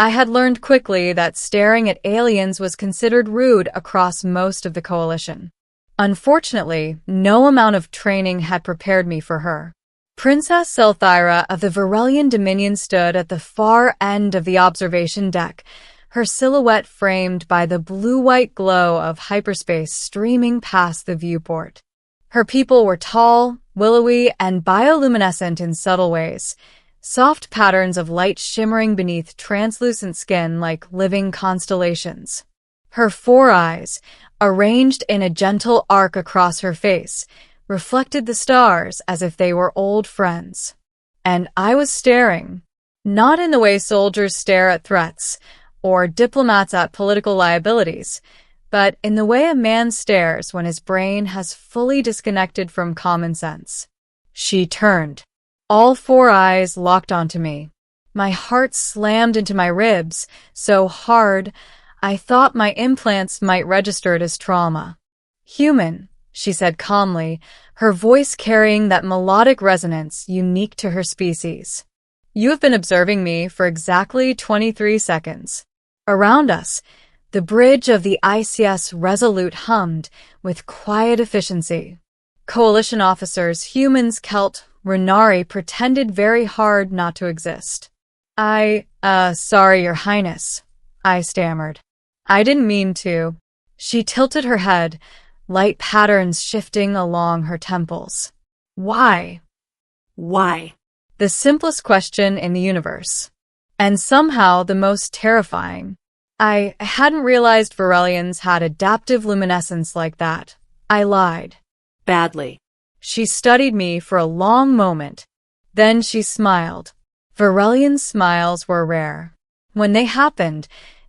I had learned quickly that staring at aliens was considered rude across most of the coalition. Unfortunately, no amount of training had prepared me for her. Princess Selthyra of the Varelian Dominion stood at the far end of the observation deck, her silhouette framed by the blue-white glow of hyperspace streaming past the viewport. Her people were tall, willowy, and bioluminescent in subtle ways, soft patterns of light shimmering beneath translucent skin like living constellations. Her four eyes, arranged in a gentle arc across her face, reflected the stars as if they were old friends. And I was staring, not in the way soldiers stare at threats, or diplomats at political liabilities, but in the way a man stares when his brain has fully disconnected from common sense. She turned. All four eyes locked onto me. My heart slammed into my ribs, so hard, I thought my implants might register it as trauma. "Human," she said calmly, her voice carrying that melodic resonance unique to her species. "You have been observing me for exactly 23 seconds. Around us, the bridge of the ICS Resolute hummed with quiet efficiency. Coalition officers, humans, Kelt, Renari pretended very hard not to exist. Sorry, Your Highness," I stammered. "I didn't mean to." She tilted her head, light patterns shifting along her temples. "Why?" Why? The simplest question in the universe. And somehow the most terrifying. I hadn't realized Varelians had adaptive luminescence like that. I lied. Badly. She studied me for a long moment. Then she smiled. Varelian smiles were rare. When they happened,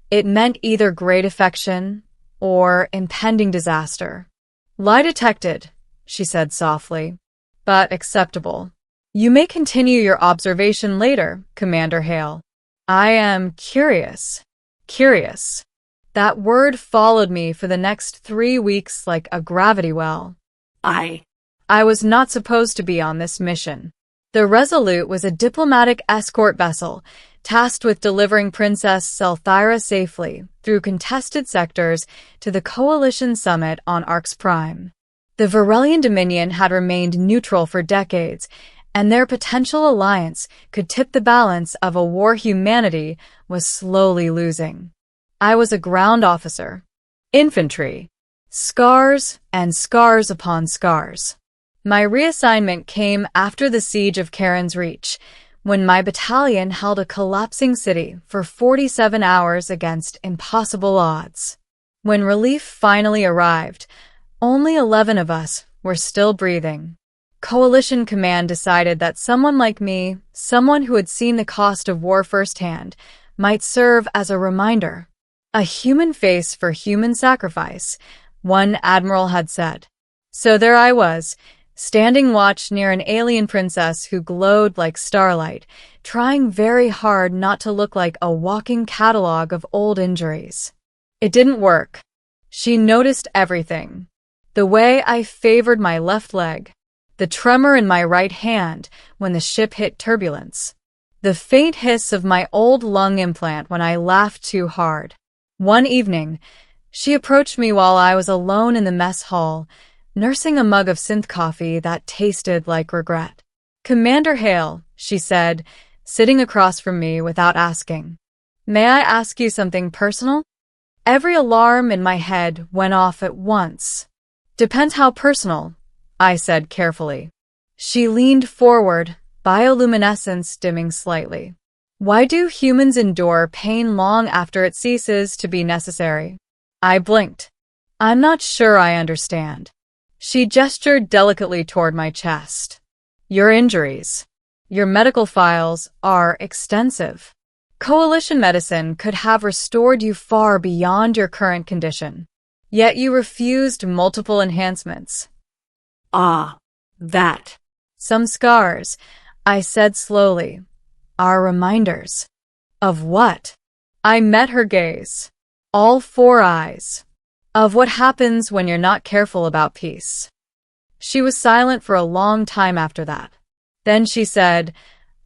it meant either great affection or impending disaster. "Lie detected," she said softly, "but acceptable. You may continue your observation later, Commander Hale. I am curious." Curious. That word followed me for the next 3 weeks like a gravity well. I was not supposed to be on this mission. The Resolute was a diplomatic escort vessel tasked with delivering Princess Selthyra safely through contested sectors to the Coalition Summit on Arx Prime. The Varelian Dominion had remained neutral for decades, and their potential alliance could tip the balance of a war humanity was slowly losing. I was a ground officer. Infantry. Scars and scars upon scars. My reassignment came after the siege of Karen's Reach, when my battalion held a collapsing city for 47 hours against impossible odds. When relief finally arrived, only 11 of us were still breathing. Coalition Command decided that someone like me, someone who had seen the cost of war firsthand, might serve as a reminder. A human face for human sacrifice, one admiral had said. So there I was, standing watch near an alien princess who glowed like starlight, trying very hard not to look like a walking catalog of old injuries. It didn't work. She noticed everything. The way I favored my left leg, the tremor in my right hand when the ship hit turbulence, the faint hiss of my old lung implant when I laughed too hard. One evening, she approached me while I was alone in the mess hall, nursing a mug of synth coffee that tasted like regret. "Commander Hale," she said, sitting across from me without asking. "May I ask you something personal?" Every alarm in my head went off at once. "Depends how personal," I said carefully. She leaned forward, bioluminescence dimming slightly. "Why do humans endure pain long after it ceases to be necessary?" I blinked. "I'm not sure I understand." She gestured delicately toward my chest. "Your injuries, your medical files are extensive. Coalition medicine could have restored you far beyond your current condition. Yet you refused multiple enhancements." That. "Some scars," I said slowly, "are reminders." "Of what?" I met her gaze. All four eyes. "Of what happens when you're not careful about peace." She was silent for a long time after that. Then she said,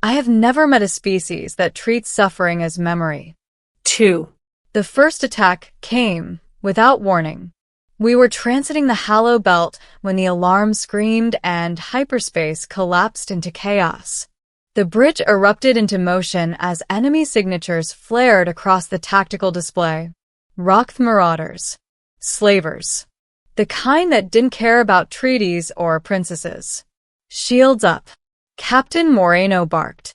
"I have never met a species that treats suffering as memory. 2. The first attack came without warning. We were transiting the Hallow Belt when the alarm screamed and hyperspace collapsed into chaos. The bridge erupted into motion as enemy signatures flared across the tactical display. Rockth marauders. Slavers. The kind that didn't care about treaties or princesses. Shields up. Captain Moreno barked.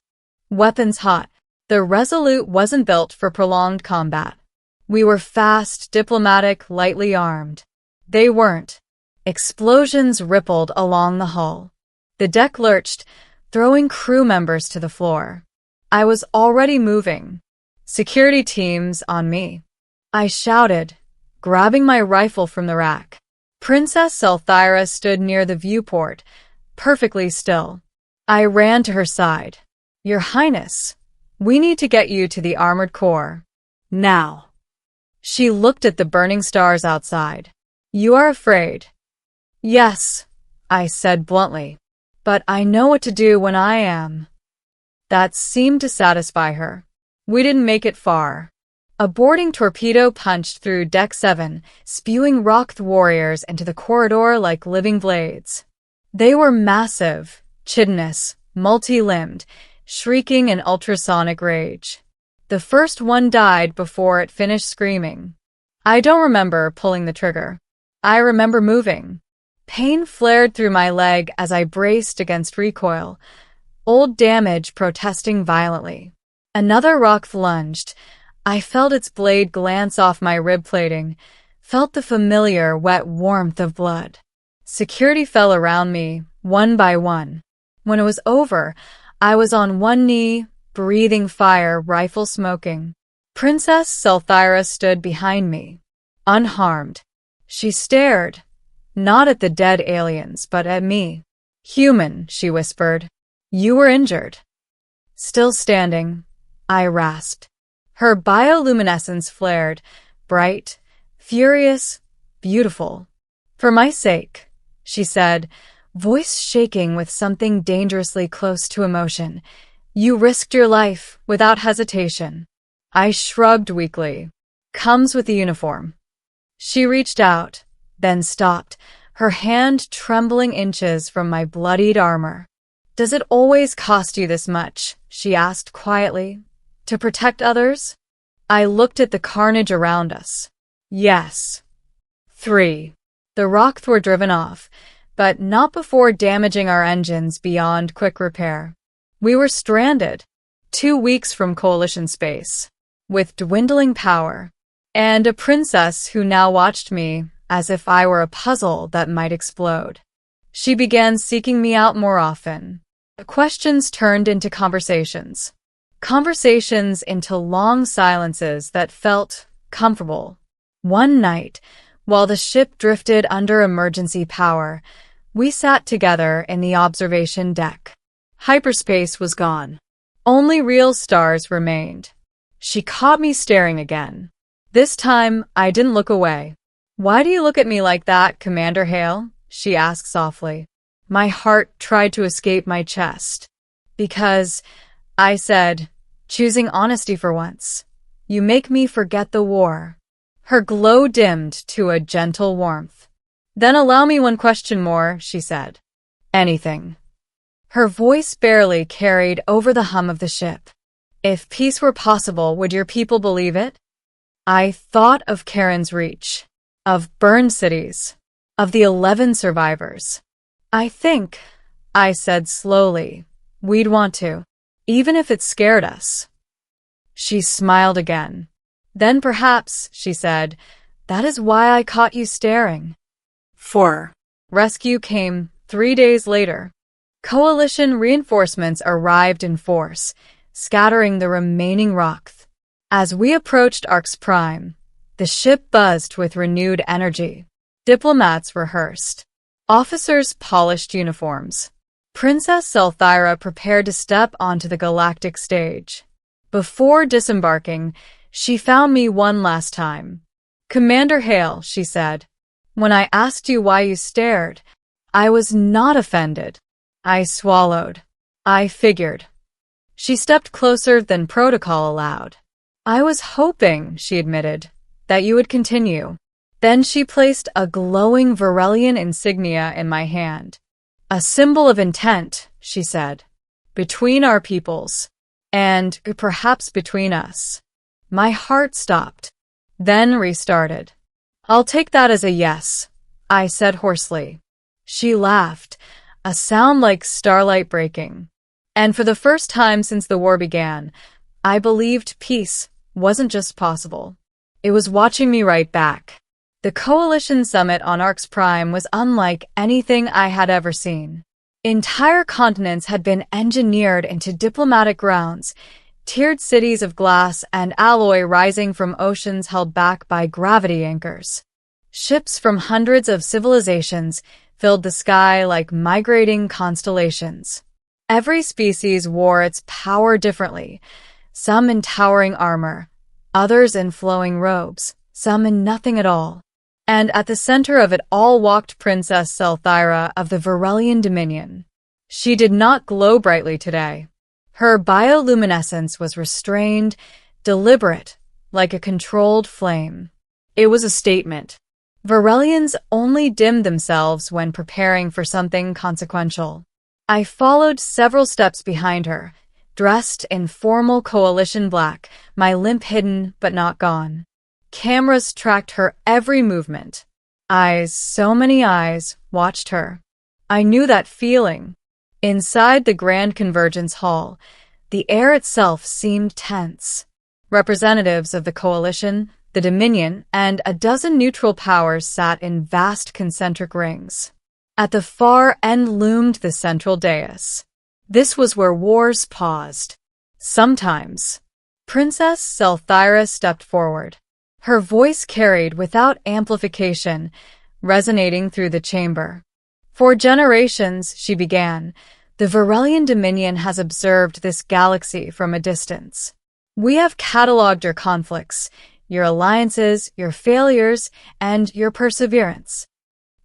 Weapons hot. The Resolute wasn't built for prolonged combat. We were fast, diplomatic, lightly armed. They weren't. Explosions rippled along the hull. The deck lurched, throwing crew members to the floor. I was already moving. Security teams on me. I shouted, grabbing my rifle from the rack. Princess Selthyra stood near the viewport, perfectly still. I ran to her side. Your Highness, we need to get you to the armored core. Now. She looked at the burning stars outside. You are afraid. Yes, I said bluntly. But I know what to do when I am. That seemed to satisfy her. We didn't make it far. A boarding torpedo punched through Deck 7, spewing Rockth warriors into the corridor like living blades. They were massive, chitinous, multi-limbed, shrieking in ultrasonic rage. The first one died before it finished screaming. I don't remember pulling the trigger. I remember moving. Pain flared through my leg as I braced against recoil, old damage protesting violently. Another Rockth lunged. I felt its blade glance off my rib plating, felt the familiar wet warmth of blood. Security fell around me, one by one. When it was over, I was on one knee, breathing fire, rifle smoking. Princess Selthyra stood behind me, unharmed. She stared. Not at the dead aliens, but at me. Human, she whispered. You were injured. Still standing, I rasped. Her bioluminescence flared, bright, furious, beautiful. For my sake, she said, voice shaking with something dangerously close to emotion. You risked your life without hesitation. I shrugged weakly. Comes with the uniform. She reached out, then stopped, her hand trembling inches from my bloodied armor. Does it always cost you this much? She asked quietly. To protect others? I looked at the carnage around us. Yes. 3. The Rockth were driven off, but not before damaging our engines beyond quick repair. We were stranded, 2 weeks from Coalition space, with dwindling power, and a princess who now watched me as if I were a puzzle that might explode. She began seeking me out more often. The questions turned into conversations. Conversations into long silences that felt comfortable. One night, while the ship drifted under emergency power, we sat together in the observation deck. Hyperspace was gone. Only real stars remained. She caught me staring again. This time, I didn't look away. Why do you look at me like that, Commander Hale? She asked softly. My heart tried to escape my chest. Because, I said, choosing honesty for once. You make me forget the war. Her glow dimmed to a gentle warmth. Then allow me one question more, she said. Anything. Her voice barely carried over the hum of the ship. If peace were possible, would your people believe it? I thought of Karen's Reach, of burned cities, of the 11 survivors. I think, I said slowly, we'd want to, even if it scared us. She smiled again. Then perhaps, she said, that is why I caught you staring. 4. Rescue came 3 days later. Coalition reinforcements arrived in force, scattering the remaining Rockth. As we approached Arx Prime, the ship buzzed with renewed energy. Diplomats rehearsed. Officers polished uniforms. Princess Selthyra prepared to step onto the galactic stage. Before disembarking, she found me one last time. Commander Hale, she said, when I asked you why you stared, I was not offended. I swallowed. I figured. She stepped closer than protocol allowed. I was hoping, she admitted, that you would continue. Then she placed a glowing Varelian insignia in my hand. A symbol of intent, she said. Between our peoples. And perhaps between us. My heart stopped. Then restarted. I'll take that as a yes, I said hoarsely. She laughed, a sound like starlight breaking. And for the first time since the war began, I believed peace wasn't just possible. It was watching me right back. The Coalition Summit on Arx Prime was unlike anything I had ever seen. Entire continents had been engineered into diplomatic grounds, tiered cities of glass and alloy rising from oceans held back by gravity anchors. Ships from hundreds of civilizations filled the sky like migrating constellations. Every species wore its power differently, some in towering armor, others in flowing robes, some in nothing at all. And at the center of it all walked Princess Selthyra of the Varelian Dominion. She did not glow brightly today. Her bioluminescence was restrained, deliberate, like a controlled flame. It was a statement. Varelians only dimmed themselves when preparing for something consequential. I followed several steps behind her, dressed in formal coalition black, my limp hidden but not gone. Cameras tracked her every movement. Eyes, so many eyes, watched her. I knew that feeling. Inside the Grand Convergence Hall, the air itself seemed tense. Representatives of the Coalition, the Dominion, and a dozen neutral powers sat in vast concentric rings. At the far end loomed the central dais. This was where wars paused. Sometimes. Princess Selthyra stepped forward. Her voice carried without amplification, resonating through the chamber. For generations, she began, the Varelian Dominion has observed this galaxy from a distance. We have catalogued your conflicts, your alliances, your failures, and your perseverance.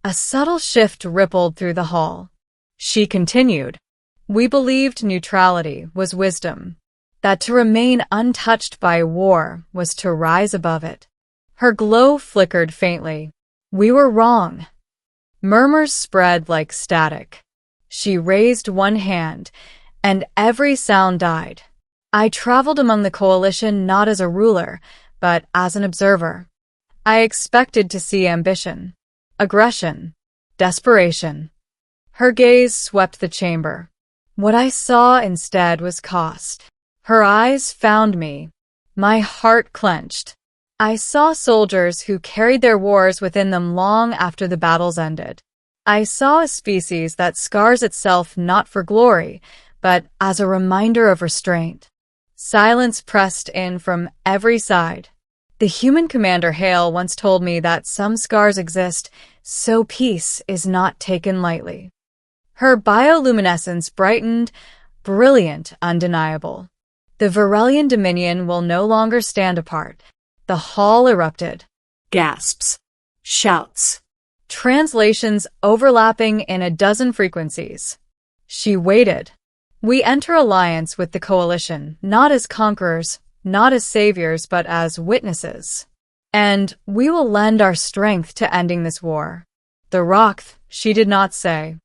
A subtle shift rippled through the hall. She continued. We believed neutrality was wisdom, that to remain untouched by war was to rise above it. Her glow flickered faintly. We were wrong. Murmurs spread like static. She raised one hand, and every sound died. I traveled among the Coalition not as a ruler, but as an observer. I expected to see ambition, aggression, desperation. Her gaze swept the chamber. What I saw instead was cost. Her eyes found me. My heart clenched. I saw soldiers who carried their wars within them long after the battles ended. I saw a species that scars itself not for glory, but as a reminder of restraint. Silence pressed in from every side. The human commander Hale once told me that some scars exist, so peace is not taken lightly. Her bioluminescence brightened, brilliant, undeniable. The Varelian Dominion will no longer stand apart. The hall erupted. Gasps. Shouts. Translations overlapping in a dozen frequencies. She waited. We enter alliance with the Coalition, not as conquerors, not as saviors, but as witnesses. And we will lend our strength to ending this war. The Rock, she did not say.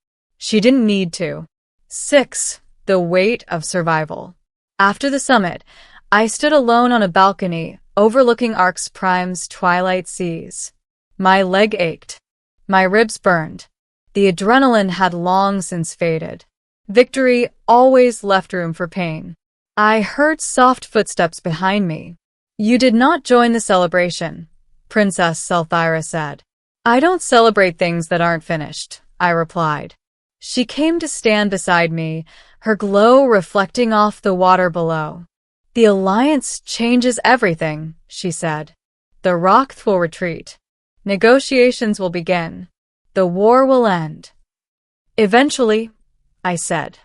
She didn't need to. 6. The weight of survival. After the summit, I stood alone on a balcony overlooking Arx Prime's twilight seas. My leg ached. My ribs burned. The adrenaline had long since faded. Victory always left room for pain. I heard soft footsteps behind me. You did not join the celebration, Princess Selthyra said. I don't celebrate things that aren't finished, I replied. She came to stand beside me, her glow reflecting off the water below. The alliance changes everything, she said. The Rock will retreat. Negotiations will begin. The war will end. Eventually, I said.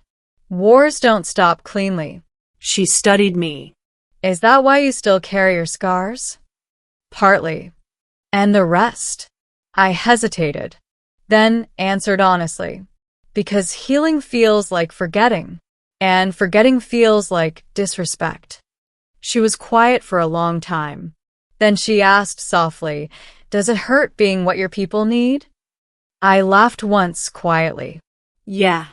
Wars don't stop cleanly. She studied me. Is that why you still carry your scars? Partly. And the rest? I hesitated, then answered honestly. Because healing feels like forgetting, and forgetting feels like disrespect. She was quiet for a long time. Then she asked softly, "Does it hurt being what your people need?" I laughed once quietly. Yeah.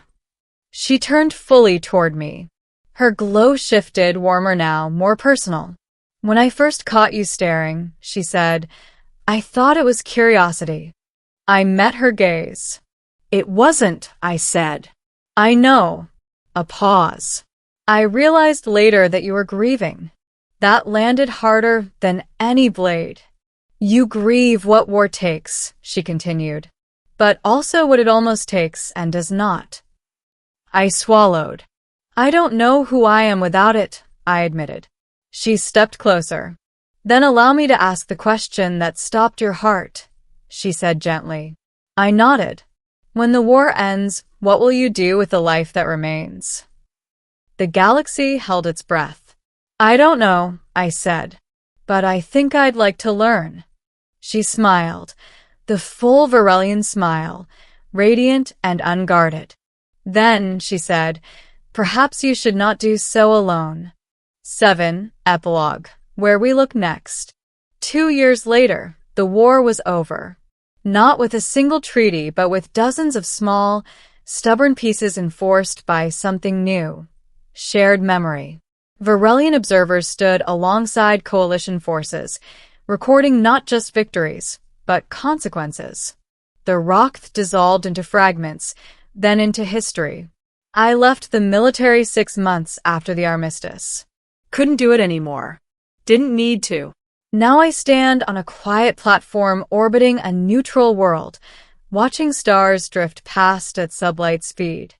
She turned fully toward me. Her glow shifted, warmer now, more personal. "When I first caught you staring," she said, "I thought it was curiosity." I met her gaze. It wasn't, I said. "I know." A pause. "I realized later that you were grieving." That landed harder than any blade. "You grieve what war takes," she continued, "but also what it almost takes and does not." I swallowed. "I don't know who I am without it," I admitted. She stepped closer. "Then allow me to ask the question that stopped your heart," she said gently. I nodded. "When the war ends, what will you do with the life that remains?" The galaxy held its breath. "I don't know," I said, "but I think I'd like to learn." She smiled, the full Varelian smile, radiant and unguarded. "Then," she said, "perhaps you should not do so alone." 7. Epilogue. Where we look next. 2 years later, the war was over. Not with a single treaty, but with dozens of small, stubborn pieces enforced by something new. Shared memory. Varelian observers stood alongside coalition forces, recording not just victories, but consequences. The rock dissolved into fragments, then into history. I left the military 6 months after the armistice. Couldn't do it anymore. Didn't need to. Now I stand on a quiet platform orbiting a neutral world, watching stars drift past at sublight speed.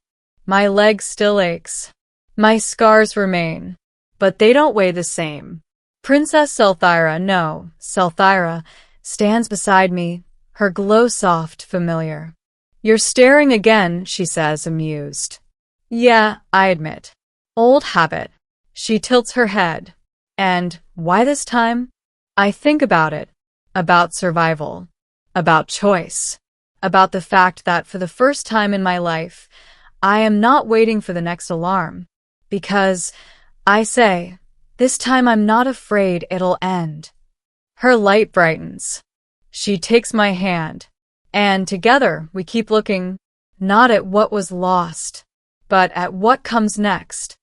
My leg still aches. My scars remain, but they don't weigh the same. Princess Selthyra stands beside me, her glow soft, familiar. "You're staring again," she says, amused. "Yeah," I admit. "Old habit." She tilts her head. "And why this time?" I think about it. About survival. About choice. About the fact that for the first time in my life, I am not waiting for the next alarm. Because, I say, this time I'm not afraid it'll end. Her light brightens. She takes my hand, and together we keep looking, not at what was lost, but at what comes next.